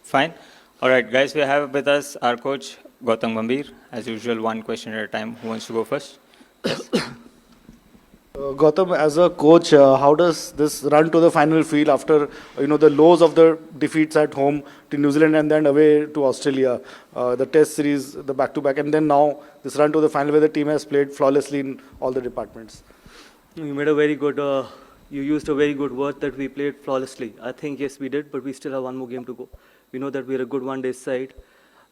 Fine. All right, guys, we have with us our coach, Gautam Gambhir. As usual, one question at a time. Who wants to go first? Gautam, as a coach, how does this run to the final feel after the lows of the defeats at home to New Zealand and then away to Australia, the Test series, the back-to-back, and then now this run to the final where the team has played flawlessly in all the departments? You made a very good. You used a very good word that we played flawlessly. I think yes, we did, but we still have one more game to go. We know that we're a good one-day side,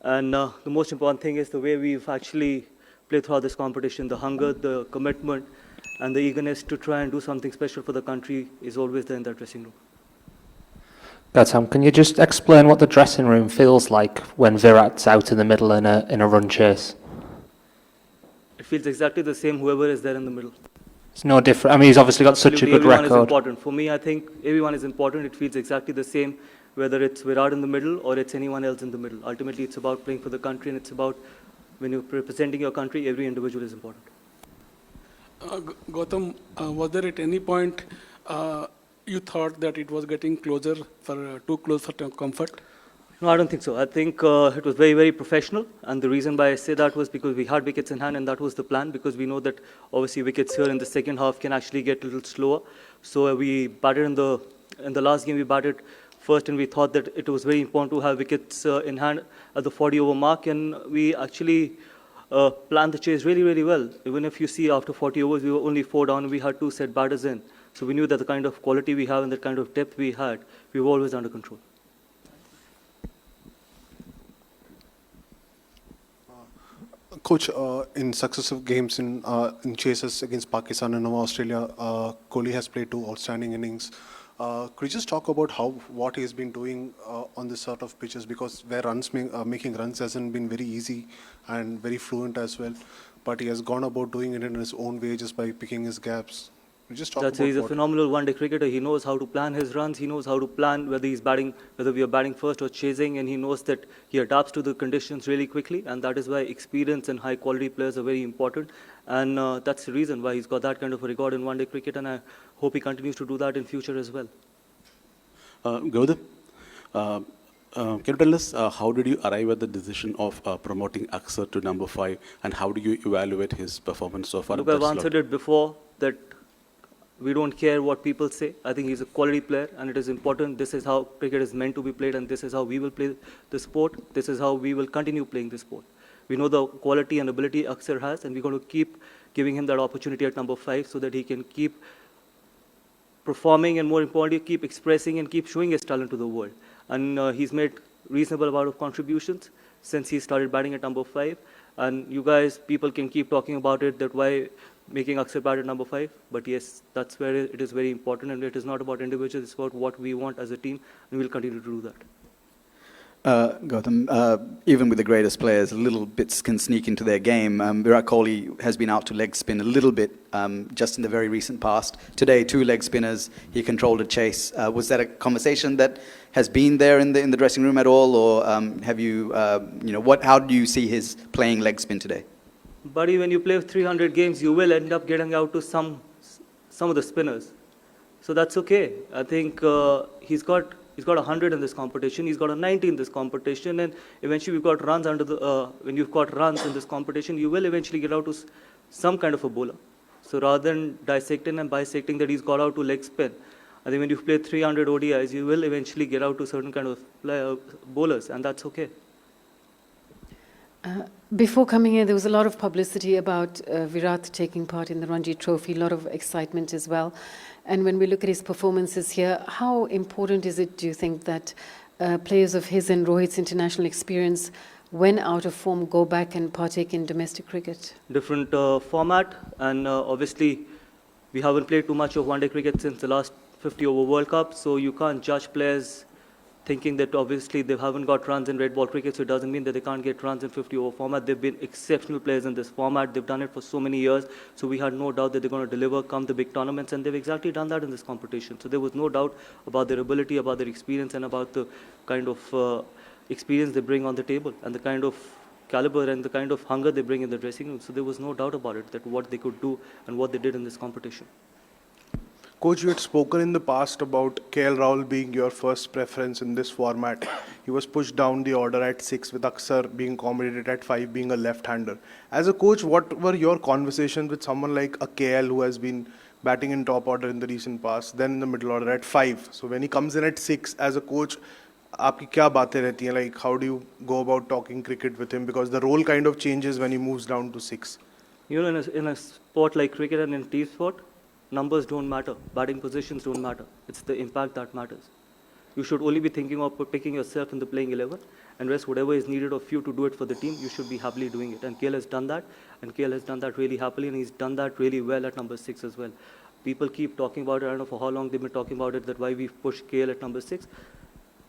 and the most important thing is the way we've actually played throughout this competition. The hunger, the commitment, and the eagerness to try and do something special for the country is always there in that dressing room. Gautam, can you just explain what the dressing room feels like when Virat's out in the middle in a run chase? It feels exactly the same whoever is there in the middle. It's no different. I mean, he's obviously got such a good Everyone is record. important. For me, I think everyone is important. It feels exactly the same, whether it's Virat in the middle or it's anyone else in the middle. Ultimately, it's about playing for the country, and it's about when you're representing your country, every individual is important. Gautam, was there at any point you thought that it was getting closer for too close for comfort? No, I don't think so. I think it was very, very professional, and the reason why I say that was because we had wickets in hand, and that was the plan, because we know that obviously wickets here in the second half can actually get a little slower. So we batted in the last game, we batted first, and we thought that it was very important to have wickets in hand at the 40-over mark, and we actually planned the chase really, really well. Even if you see after 40 overs, we were only 4 down, and we had 2 set batters in. So we knew that the kind of quality we have and the kind of depth we had, we were always under control. Coach, in successive games in chases against Pakistan and Australia, Kohli has played 2 outstanding innings. Could you just talk about what he's been doing on this sort of pitches? Because where making runs hasn't been very easy and very fluent as well, but he has gone about doing it in his own way just by picking his gaps. Just talk about He's a phenomenal one-day cricketer. He knows how to plan his runs. He knows how to plan whether we are batting first or chasing, and he knows that he adapts to the conditions really quickly, and that is why experience and high-quality players are very important. And that's the reason why he's got that kind of a record in one-day cricket, and I hope he continues to do that in future as well. Gautam, can you tell us how did you arrive at the decision of promoting Axar to number 5, and how do you evaluate his performance so far? Look, I've answered it before that we don't care what people say. I think he's a quality player, and it is important. This is how cricket is meant to be played, and this is how we will play the sport. This is how we will continue playing the sport. We know the quality and ability Axar has, and we're going to keep giving him that opportunity at number 5 so that he can keep performing and, more importantly, keep expressing and keep showing his talent to the world. And he's made reasonable amount of contributions since he started batting at number 5. And you guys, people can keep talking about it, that why making Axar bat at number 5. But yes, that's where it is very important, and it is not about individuals, it's about what we want as a team, and we'll continue to do that. Gautam, even with the greatest players, little bits can sneak into their game. Virat Kohli has been out to leg spin a little bit just in the very recent past. Today, 2 leg spinners, he controlled a chase. Was that a conversation that has been there in the dressing room at all, or have you, how do you see his playing leg spin today? Buddy, when you play 300 games, you will end up getting out to some of the spinners. So that's okay. I think he's got 100 in this competition. He's got a 90 in this competition, and eventually we've got runs when you've got runs in this competition, you will eventually get out to some kind of a bowler. So rather than dissecting and bisecting that he's got out to leg spin, I think when you've played 300 ODIs, you will eventually get out to certain kind of bowlers, and that's okay. Before coming here, there was a lot of publicity about Virat taking part in the Ranji Trophy, a lot of excitement as well. And when we look at his performances here, how important is it, do you think, that players of his and Rohit's international experience, when out of form, go back and partake in domestic cricket? Different format, and obviously we haven't played too much of one-day cricket since the last 50-over World Cup, so you can't judge players thinking that obviously they haven't got runs in red ball cricket, so it doesn't mean that they can't get runs in 50-over format. They've been exceptional players in this format. They've done it for so many years, so we had no doubt that they're going to deliver come the big tournaments, and they've exactly done that in this competition. So there was no doubt about their ability, about their experience, and about the kind of experience they bring on the table, and the kind of caliber and the kind of hunger they bring in the dressing room. So there was no doubt about it, that what they could do and what they did in this competition. Coach, you had spoken in the past about KL Rahul being your first preference in this format. he was pushed down the order at 6 with Axar being accommodated at 5, being a left-hander. As a coach, what were your conversations with someone like a KL who has been batting in top order in the recent past, then in the middle order at 5? So when he comes in at 6, as a coach, आपकी क्या बातें रहती हैं? Like, how do you go about talking cricket with him? Because the role kind of changes when he moves down to 6. You know, in a sport like cricket and in team sport, numbers don't matter. Batting positions don't matter. It's the impact that matters. You should only be thinking of picking yourself in the playing 11, and rest whatever is needed of you to do it for the team, you should be happily doing it. And KL has done that, and KL has done that really happily, and he's done that really well at number 6 as well. People keep talking about it. I don't know for how long they've been talking about it, that why we push KL at number 6.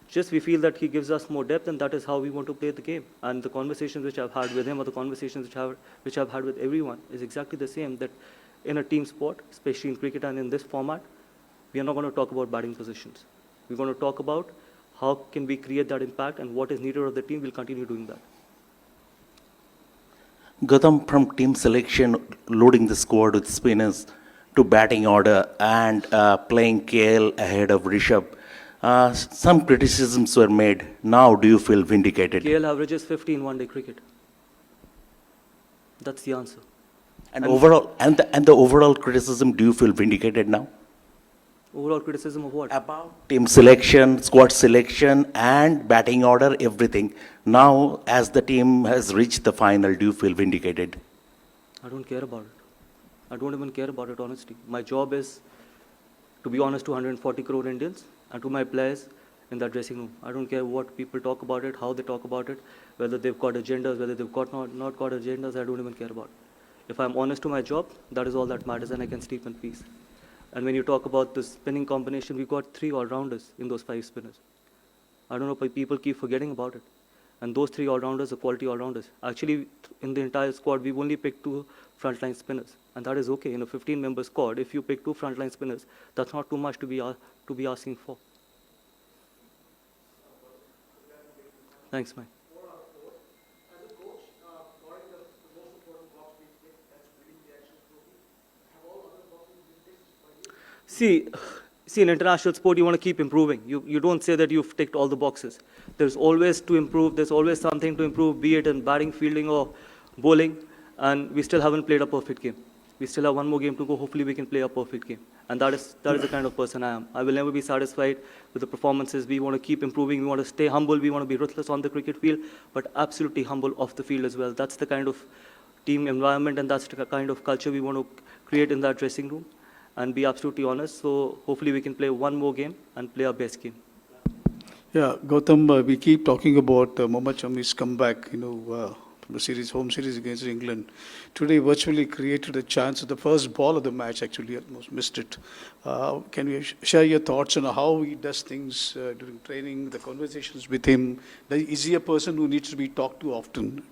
Just we feel that he gives us more depth, and that is how we want to play the game. And the conversations which I've had with him, or the conversations which I've had with everyone, is exactly the same. That in a team sport, especially in cricket and in this format, we are not going to talk about batting positions. We're going to talk about how can we create that impact, and what is needed of the team. We'll continue doing that. Gautam, from team selection, loading the squad with spinners, to batting order, and playing KL ahead of Rishabh, some criticisms were made. Now, do you feel vindicated? KL averages 50 in one-day cricket. That's the answer. And overall, and the overall criticism, do you feel vindicated now? Overall criticism of what? About team selection, squad selection, and batting order, everything. Now, as the team has reached the final, do you feel vindicated? I don't care about it. I don't even care about it, honestly. My job is to be honest to 140 crore Indians and to my players in that dressing room. I don't care what people talk about it, how they talk about it, whether they've got agendas, whether they've got not got agendas. I don't even care about it. If I'm honest to my job, that is all that matters, and I can sleep in peace. And when you talk about the spinning combination, we got 3 all-rounders in those 5 spinners. I don't know why people keep forgetting about it. And those 3 all-rounders are quality all-rounders. Actually, in the entire squad, we've only picked 2 frontline spinners. And that is okay. In a 15-member squad, if you pick 2 frontline spinners, that's not too much to be asking for. Thanks, man. See, in international sport, you want to keep improving. You don't say that you've ticked all the boxes. There's always to improve. There's always something to improve, be it in batting, fielding, or bowling. And we still haven't played a perfect game. We still have one more game to go. Hopefully, we can play a perfect game. And that is the kind of person I am. I will never be satisfied with the performances. We want to keep improving. We want to stay humble. We want to be ruthless on the cricket field, but absolutely humble off the field as well. That's the kind of team environment, and that's the kind of culture we want to create in that dressing room. And be absolutely honest. So hopefully we can play one more game and play our best game. Yeah, Gautam, we keep talking about Mohammad Shami's comeback, from the home series against England. Today virtually created a chance at the first ball of the match, actually almost missed it. Can you share your thoughts on how he does things during training, the conversations with him? Is he a person who needs to be talked to often?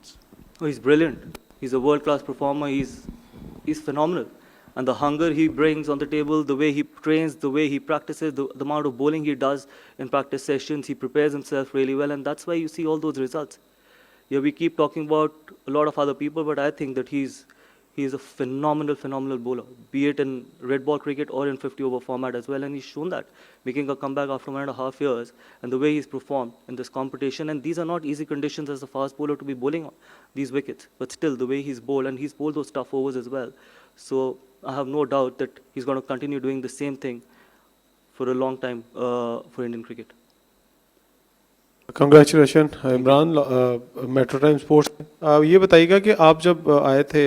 Oh, he's brilliant. He's a world-class performer. He's phenomenal. And the hunger he brings on the table, the way he trains, the way he practices, the amount of bowling he does in practice sessions, he prepares himself really well, and that's why you see all those results. Yeah, we keep talking about a lot of other people, but I think that he's a phenomenal bowler, be it in red ball cricket or in 50-over format as well, and he's shown that, making a comeback after 1.5 years, and the way he's performed in this competition. And these are not easy conditions as a fast bowler to be bowling on these wickets, but still the way he's bowled, and he's bowled those tough overs as well. So I have no doubt that he's going to continue doing the same thing for a long time for Indian cricket. Congratulations, Imran metro time sports. ये बताइएगा कि आप जब आए थे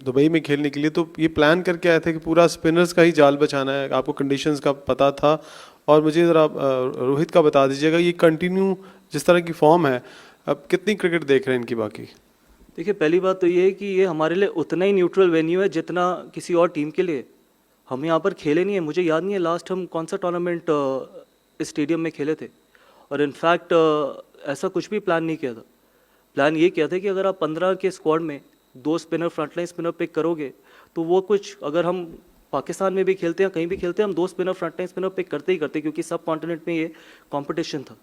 Dubai में खेलने के लिए, तो ये प्लान करके आए थे कि पूरा स्पिनर्स का ही जाल बचाना है, आपको कंडीशंस का पता था? और मुझे ज़रा रोहित का बता दीजिएगा, ये कंटिन्यू जिस तरह की फॉर्म है, अब कितनी क्रिकेट देख रहे हैं इनकी? बाकी देखिए, पहली बात तो ये है कि ये हमारे लिए उतना ही न्यूट्रल वेन्यू है जितना किसी और टीम के लिए। हम यहाँ पर खेले नहीं है। मुझे याद नहीं है लास्ट हम कौन सा टूर्नामेंट इस स्टेडियम में खेले थे, और इनफैक्ट ऐसा कुछ भी प्लान नहीं किया था। प्लान ये किया था कि अगर आप 15 के स्क्वाड में 2 स्पिनर, फ्रंटलाइन स्पिनर पिक करोगे, तो वो कुछ, अगर हम पाकिस्तान में भी खेलते हैं, कहीं भी खेलते हैं, हम 2 स्पिनर, फ्रंटलाइन स्पिनर पिक करते ही करते, क्योंकि सब कॉन्टिनेंट में ये कॉम्पिटिशन था।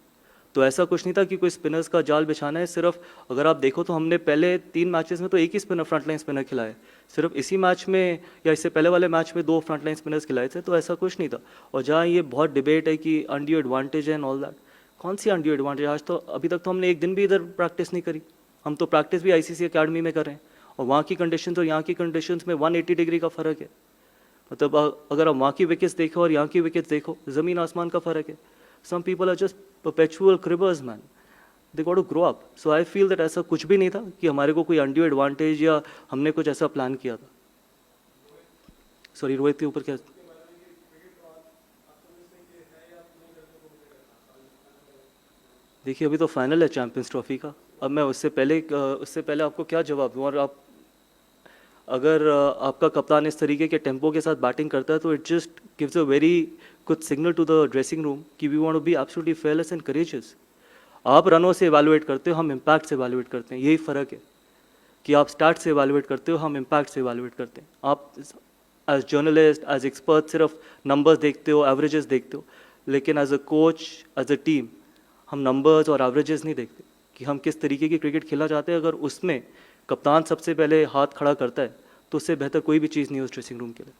तो ऐसा कुछ नहीं था कि कोई स्पिनर्स का जाल बिछाना है। सिर्फ अगर आप देखो तो हमने पहले 3 मैचेस में तो एक ही स्पिनर, फ्रंटलाइन स्पिनर खिलाए। सिर्फ इसी मैच में या इससे पहले वाले मैच में 2 फ्रंटलाइन स्पिनर्स खिलाए थे, तो ऐसा कुछ नहीं था। और जहाँ ये बहुत डिबेट है कि अनड्यू एडवांटेज है एंड ऑल दैट, कौन सी अनड्यू एडवांटेज? आज तो अभी तक तो हमने एक दिन भी इधर प्रैक्टिस नहीं करी. हम तो प्रैक्टिस भी आईसीसी एकेडमी में कर रहे हैं, और वहाँ की कंडीशंस और यहाँ की कंडीशंस में 180 डिग्री का फ़र्क है. मतलब अगर आप वहाँ की विकेट्स देखो और यहाँ की विकेट्स देखो, ज़मीन आसमान का फ़र्क है. Some people are just perpetual cribbers man. They got to grow up. So I feel that ऐसा कुछ भी नहीं था कि हमारे को कोई अनड्यू एडवांटेज या हमने कुछ ऐसा प्लान किया था. सॉरी, रोहित के ऊपर क्या? देखिए, अभी तो फाइनल है चैंपियंस ट्रॉफी का. अब मैं उससे पहले आपको क्या जवाब दूँ? और आप अगर आपका कप्तान इस तरीके के टेम्पो के साथ बैटिंग करता है तो it just gives a very good signal to the dressing room कि we want to be absolutely fearless and courageous. आप रनों से इवैल्यूएट करते हो, हम इम्पैक्ट से इवैल्यूएट करते हैं. यही फ़र्क है कि आप स्टार्ट से इवैल्यूएट करते हो, हम इम्पैक्ट से इवैल्यूएट करते हैं. आप एज जर्नलिस्ट, एज एक्सपर्ट सिर्फ नंबर्स देखते हो, एवरेजेस देखते हो, लेकिन as a coach, as a team, हम नंबर्स और एवरेजेस नहीं देखते कि हम किस तरीके की क्रिकेट खेलना चाहते हैं. अगर उसमें कप्तान सबसे पहले हाथ खड़ा करता है तो उससे बेहतर कोई भी चीज़ नहीं है उस ड्रेसिंग रूम के लिए.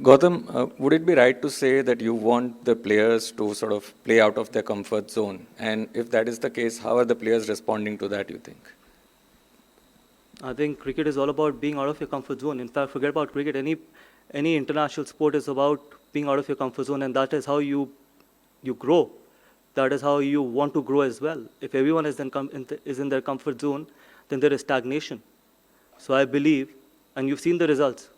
Gautam, would it be right to say that you want the players to sort of play out of their comfort zone? And if that is the case, how are the players responding to that, you think? I think cricket is all about being out of your comfort zone. In fact, forget about cricket. Any international sport is about being out of your comfort zone, and that is how you grow. That is how you want to grow as well. If everyone is in their comfort zone, then there is stagnation. So I believe, and you've seen the results.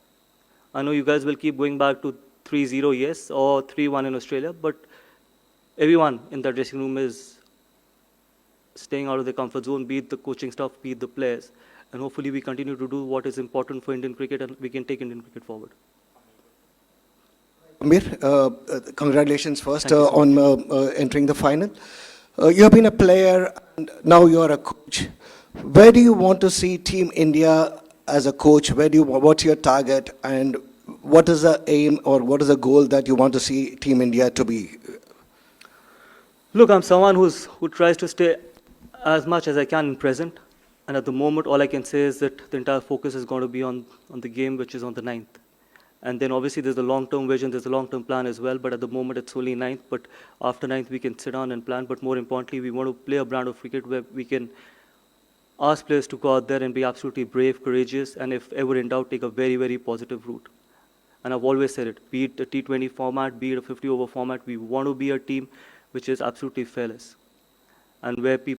I know you guys will keep going back to 3-0, yes, or 3-1 in Australia, but everyone in that dressing room is staying out of their comfort zone, be it the coaching staff, be it the players. And hopefully we continue to do what is important for Indian cricket and we can take Indian cricket forward. Gambhir, congratulations first Thank you so on entering the final. You have been a player and now you are a coach. Where do you want to see Team India as a coach? What's your target and what is the aim or what is the goal that you want to see Team India to be? Look, I'm someone who tries to stay as much as I can in present. And at the moment, all I can say is that the entire focus is going to be on the game, which is on the 9th. And then obviously there's the long-term vision, there's a long-term plan as well. But at the moment, it's only 9th. But after 9th, we can sit down and plan. But more importantly, we want to play a brand of cricket where we can ask players to go out there and be absolutely brave, courageous, and if ever in doubt, take a very, very positive route. And I've always said it, be it a T20 format, be it a 50-over format, we want to be a team which is absolutely fearless. And where